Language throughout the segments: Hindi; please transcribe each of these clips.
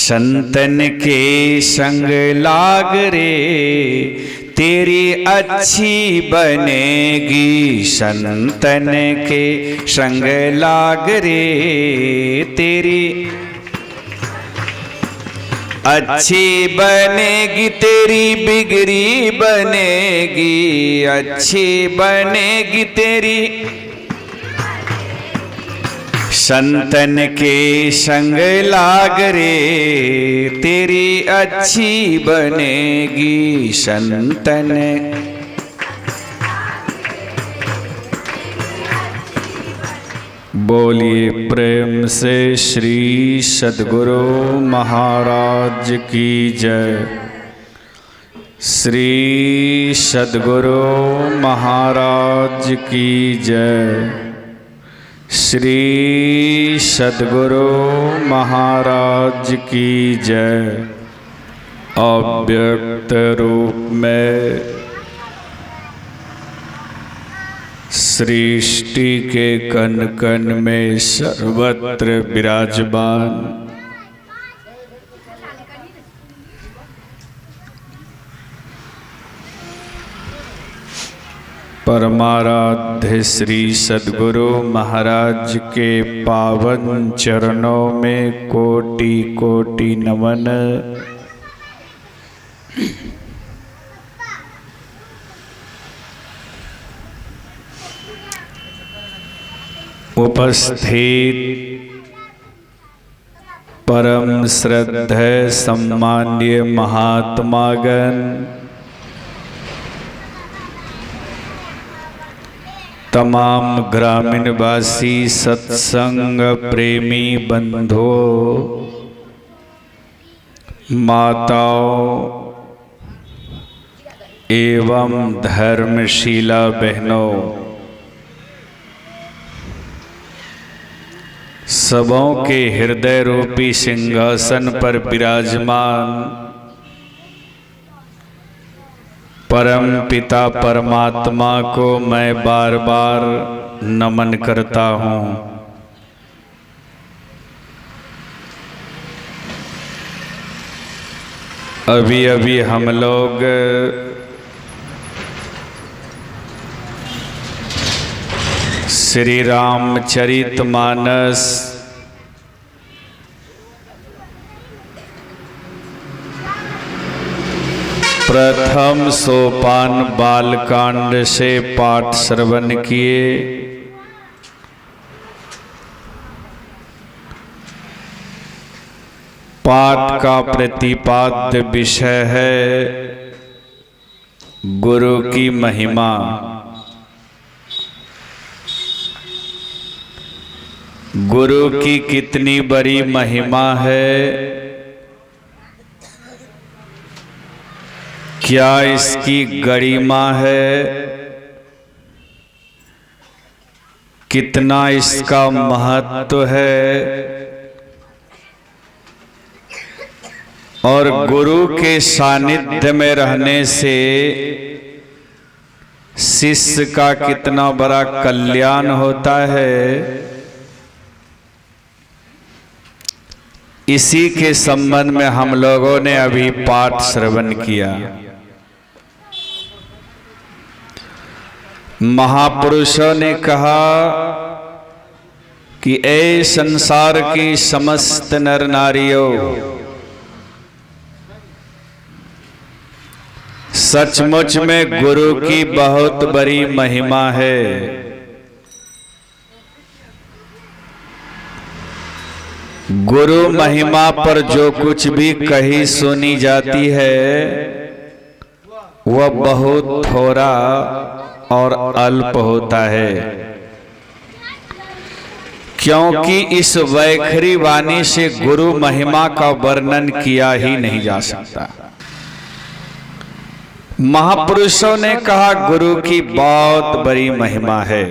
संतन के संग लाग रे तेरी अच्छी बनेगी। संतन के संग लाग रे तेरी अच्छी बनेगी, तेरी बिगड़ी बनेगी। अच्छी बनेगी तेरी संतन के संग लाग रे तेरी अच्छी बनेगी। संतन बोलिए प्रेम से श्री सद्गुरु महाराज की जय। श्री सद्गुरु महाराज की जय। श्री सद्गुरु महाराज की जय। अव्यक्त रूप में सृष्टि के कण कण में सर्वत्र विराजमान परमाराध्य श्री सद्गुरु महाराज के पावन चरणों में कोटि कोटि नमन। उपस्थित परम श्रद्धेय सम्माननीय महात्मागण, तमाम ग्रामीणवासी, सत्संग प्रेमी बंधुओं, माताओं एवं धर्मशीला बहनों, सबों के हृदय रूपी सिंहासन पर विराजमान परम पिता परमात्मा को मैं बार बार नमन करता हूँ। अभी अभी हम लोग श्री रामचरितमानस प्रथम सोपान बालकांड से पाठ श्रवण किए। पाठ का प्रतिपाद्य विषय है गुरु की महिमा। गुरु की कितनी बड़ी महिमा है, क्या इसकी गरिमा है, कितना इसका महत्व है, और गुरु के सानिध्य में रहने से शिष्य का कितना बड़ा कल्याण होता है, इसी के संबंध में हम लोगों ने अभी पाठ श्रवण किया। महापुरुषों ने कहा कि ऐ संसार की समस्त नर नारियों, सचमुच में गुरु की बहुत बड़ी महिमा है। गुरु महिमा पर जो कुछ भी कही सुनी जाती है वह बहुत थोड़ा और अल्प होता है, क्योंकि इस वैखरी वाणी से गुरु महिमा का वर्णन किया ही नहीं जा सकता। महापुरुषों ने कहा गुरु की बहुत बड़ी महिमा है।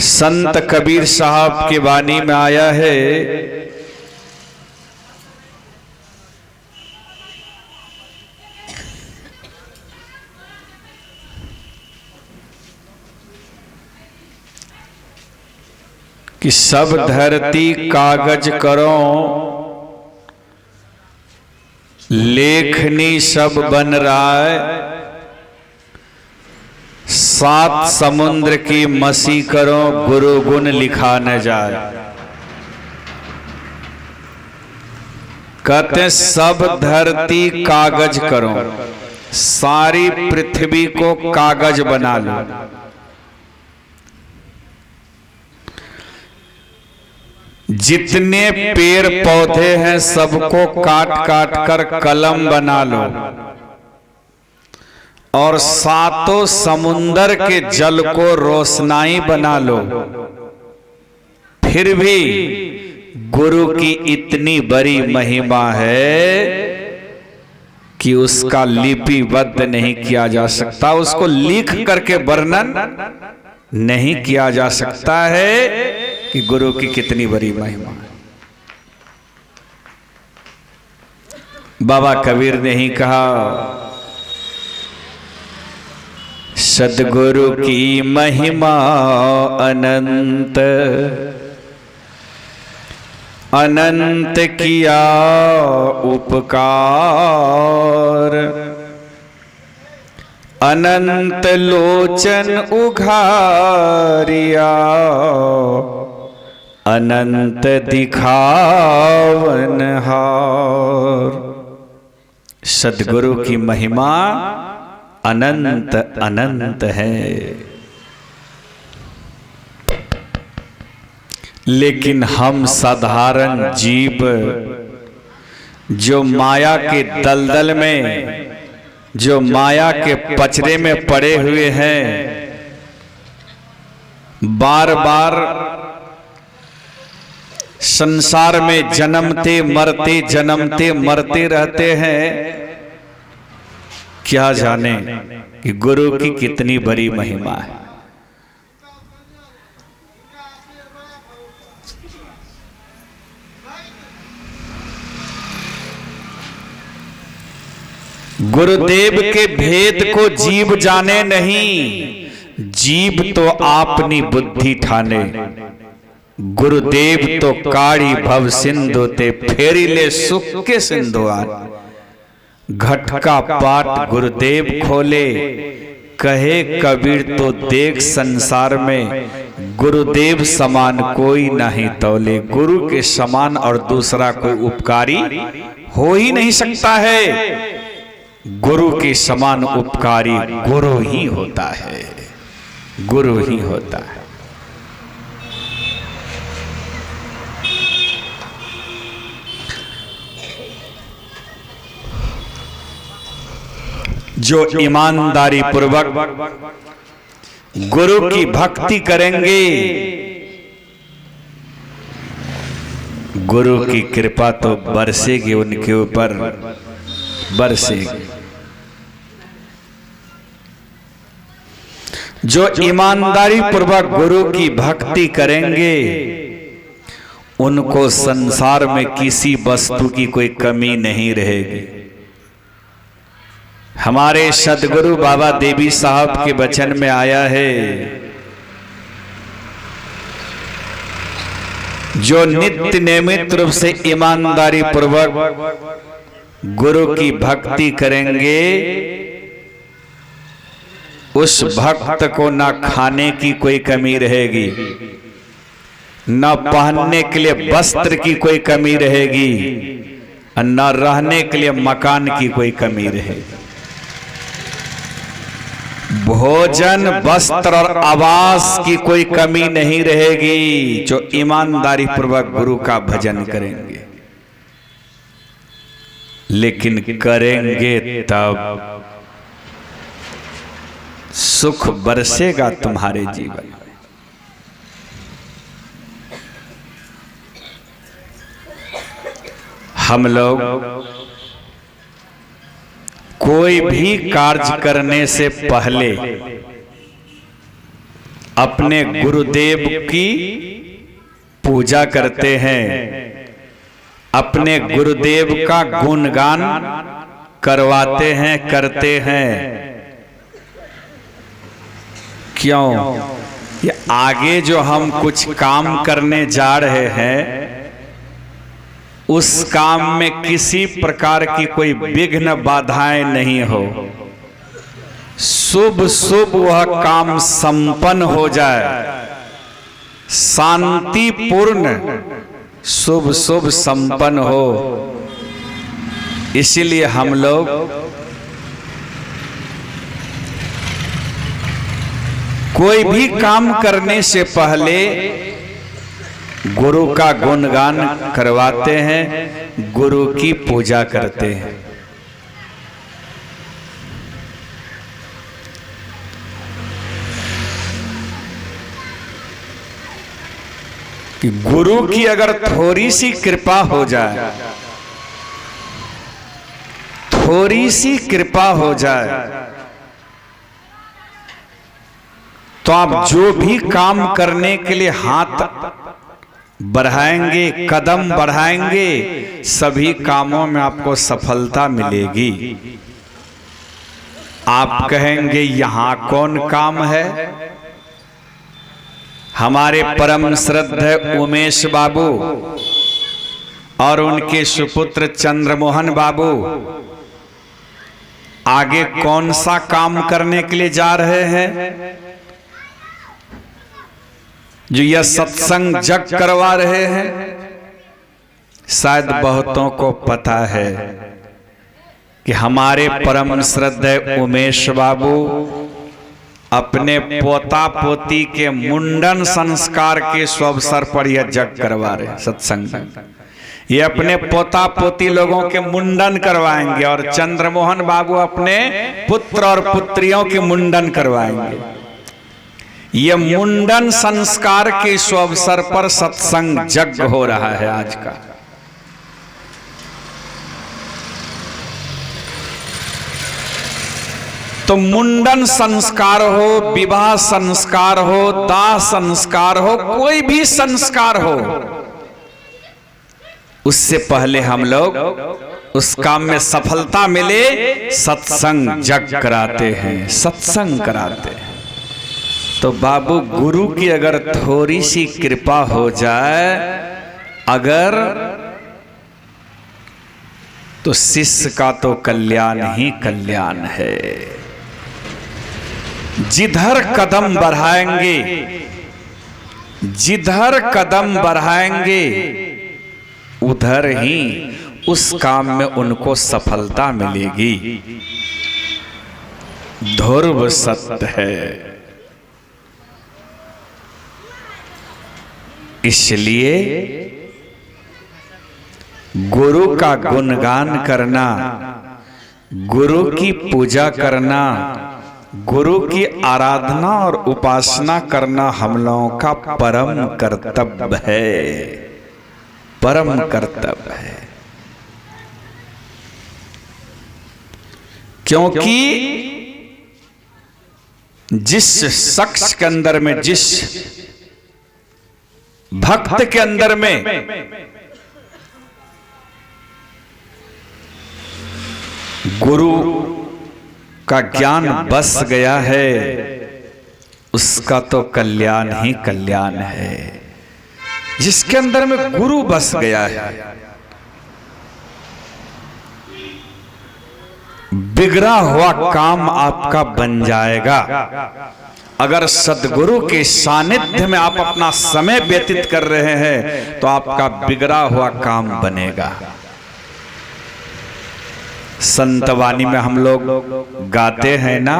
संत कबीर साहब की वाणी में आया है, कि सब धरती कागज करो, लेखनी सब बन रहा है। सात समुद्र की मसी करो, गुरु गुण लिखा न जाए। कहते हैं सब धरती कागज करो, सारी पृथ्वी को कागज बना लो। जितने पेड़ पौधे हैं सबको काट काट कर कलम बना लो, और सातों समुंदर के जल को रोशनाई बना लो। फिर भी गुरु की इतनी बड़ी महिमा है कि उसका लिपिबद्ध नहीं किया जा सकता, उसको लिख करके वर्णन नहीं किया जा सकता है कि गुरु की कितनी बड़ी महिमा है। बाबा कबीर ने ही कहा, सद्गुरु की महिमा अनंत, अनंत किया उपकार, अनंत लोचन उघारिया, अनंत दिखावनहार। सद्गुरु की महिमा अनंत अनंत है, लेकिन हम साधारण जीव जो माया के दलदल में, जो माया के पचड़े में पड़े हुए हैं, बार बार संसार में जन्मते मरते जन्मते मरते रहते हैं। क्या जाने कि गुरु की कितनी बड़ी महिमा है। गुरुदेव के भेद को जीव जाने नहीं, जीव तो आपनी बुद्धि ठाने। गुरुदेव तो काड़ी भव सिंधु ते फेरी ले सुख के सिंधुआन। घट का पाट गुरुदेव खोले, कहे कबीर तो देख संसार में, गुरुदेव समान कोई नहीं तौले। गुरु के समान और दूसरा कोई उपकारी हो ही नहीं सकता है। गुरु के समान उपकारी गुरु ही होता है, गुरु ही होता है। जो ईमानदारी पूर्वक गुरु की भक्ति करेंगे, गुरु की कृपा तो बरसेगी उनके ऊपर, बरसेगी। जो ईमानदारी पूर्वक गुरु की भक्ति करेंगे, उनको संसार में किसी वस्तु की कोई कमी नहीं रहेगी। हमारे सदगुरु बाबा देवी साहब के वचन में आया है, जो नित्य नियमित रूप से ईमानदारी पूर्वक गुरु की भक्ति करेंगे, उस भक्त को न खाने की कोई कमी रहेगी, न पहनने के लिए वस्त्र की कोई कमी रहेगी, न रहने के लिए मकान की कोई कमी रहेगी। भोजन वस्त्र और आवास की कोई कमी नहीं रहेगी, जो ईमानदारी पूर्वक गुरु का भजन करेंगे। लेकिन करेंगे तब सुख बरसेगा तुम्हारे जीवन में। हम लोग कोई भी कार्य करने से पहले अपने गुरुदेव की पूजा करते हैं, अपने गुरुदेव का गुणगान करवाते हैं, करते हैं। क्यों? ये आगे जो हम कुछ काम करने जा रहे हैं उस काम में किसी प्रकार की कोई विघ्न बाधाएं नहीं हो, शुभ शुभ वह काम संपन्न हो जाए, शांतिपूर्ण शुभ शुभ संपन्न हो। इसीलिए हम लोग कोई भी काम करने से पहले गुरु का गुणगान करवाते हैं, गुरु की पूजा करते हैं। कि गुरु की अगर थोड़ी सी कृपा हो जाए, थोड़ी सी कृपा हो जाए, तो आप जो भी काम करने के लिए हाथ बढ़ाएंगे, कदम बढ़ाएंगे, सभी कामों में आपको सफलता मिलेगी। आप कहेंगे यहां कौन काम है? हमारे परम श्रद्धेय उमेश बाबू और उनके सुपुत्र चंद्रमोहन बाबू आगे कौन सा काम करने के लिए जा रहे हैं? जो यह सत्संग जग करवा रहे हैं। शायद बहुतों को पता है कि हमारे परम श्रद्धेय उमेश बाबू अपने पोता पोती के मुंडन संस्कार के शुभ अवसर पर यह जग करवा रहे हैं सत्संग। ये अपने पोता पोती लोगों के मुंडन करवाएंगे और चंद्रमोहन बाबू अपने पुत्र और पुत्रियों के मुंडन करवाएंगे। ये मुंडन संस्कार के शुभ अवसर पर सत्संग जग हो रहा है आज का। तो मुंडन संस्कार हो, विवाह संस्कार हो, दाह संस्कार हो, कोई भी संस्कार हो, उससे पहले हम लोग उस काम में सफलता मिले सत्संग जग कराते हैं, सत्संग कराते हैं। तो बाबू गुरु की अगर थोड़ी सी कृपा हो जाए अगर, तो शिष्य का तो कल्याण ही कल्याण है। जिधर कदम बढ़ाएंगे, जिधर कदम बढ़ाएंगे उधर ही उस काम में उनको सफलता मिलेगी। ध्रुव सत्य है। इसलिए गुरु का गुणगान करना, गुरु की पूजा करना, गुरु की आराधना और उपासना करना हम लोगों का परम कर्तव्य है, परम कर्तव्य है। क्योंकि जिस शख्स के अंदर में, जिस भक्त के अंदर में गुरु का ज्ञान बस गया है, उसका तो कल्याण ही कल्याण है। जिसके अंदर में गुरु बस गया है, बिगड़ा हुआ काम आपका बन जाएगा। अगर सद्गुरु के सानिध्य में आप अपना समय व्यतीत कर रहे हैं तो आपका बिगड़ा हुआ काम बनेगा। संतवाणी में हम लोग गाते हैं ना,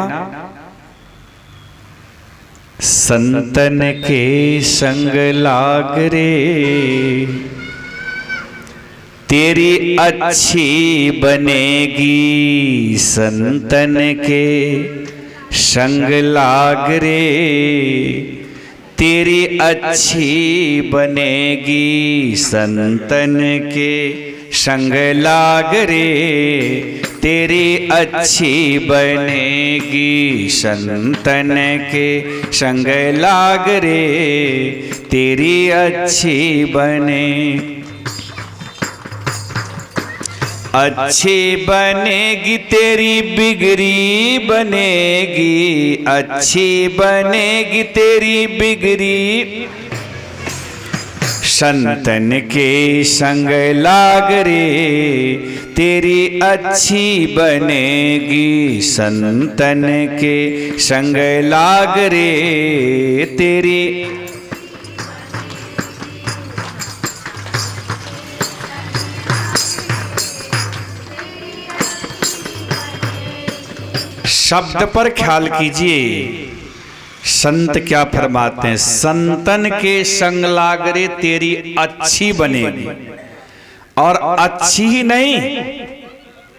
संतन के संग लाग रे तेरी अच्छी बनेगी, संतन के संग लाग रे तेरी अच्छी बनेगी, संतन के संग लाग रे तेरी अच्छी बनेगी, संतन के संग लाग रे तेरी अच्छी बने। अच्छी बनेगी तेरी बिगड़ी बनेगी, अच्छी बनेगी तेरी बिगड़ी, संतन के संग लाग रे तेरी अच्छी बनेगी, संतन के संग लाग रे तेरी। शब्द पर ख्याल कीजिए, संत क्या फरमाते हैं, संतन के संग लागरे तेरी अच्छी बनेगी। और अच्छी ही नहीं,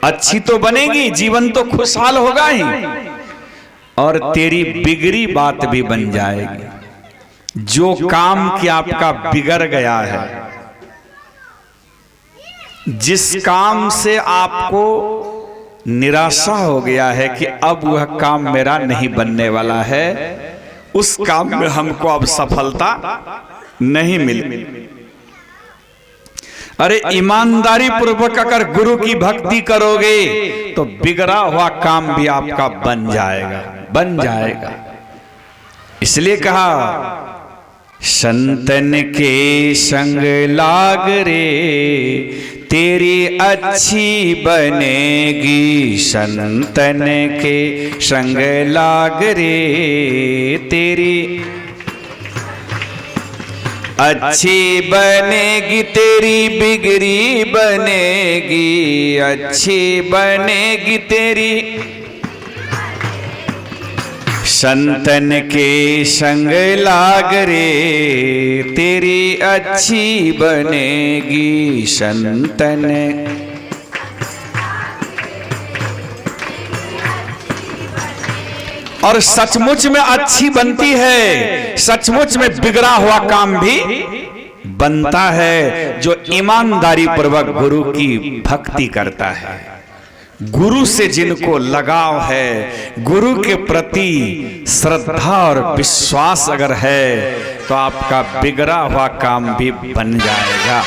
अच्छी तो बनेगी, जीवन तो खुशहाल होगा ही, और तेरी बिगड़ी बात भी बन जाएगी। जो काम कि आपका बिगड़ गया है, जिस काम से आपको निराशा हो गया है कि अब वह काम मेरा नहीं बनने वाला है, उस काम में हमको अब सफलता नहीं मिली। अरे ईमानदारी पूर्वक अगर गुरु की भक्ति करोगे तो बिगड़ा हुआ काम भी आपका बन जाएगा, बन जाएगा। इसलिए कहा संतन के संग लाग रे तेरी अच्छी बनेगी, संतन के संग लाग रे तेरी अच्छी बनेगी, तेरी बिगड़ी बनेगी, अच्छी बनेगी तेरी, संतन के संग लाग रे तेरी अच्छी बनेगी, संतन। और सचमुच में अच्छी बनती है, सचमुच में बिगड़ा हुआ काम भी बनता है, जो ईमानदारी पूर्वक गुरु की भक्ति करता है। गुरु से जिनको लगाव है, गुरु के प्रति श्रद्धा और विश्वास अगर है, तो आपका बिगड़ा हुआ काम भी बन जाएगा।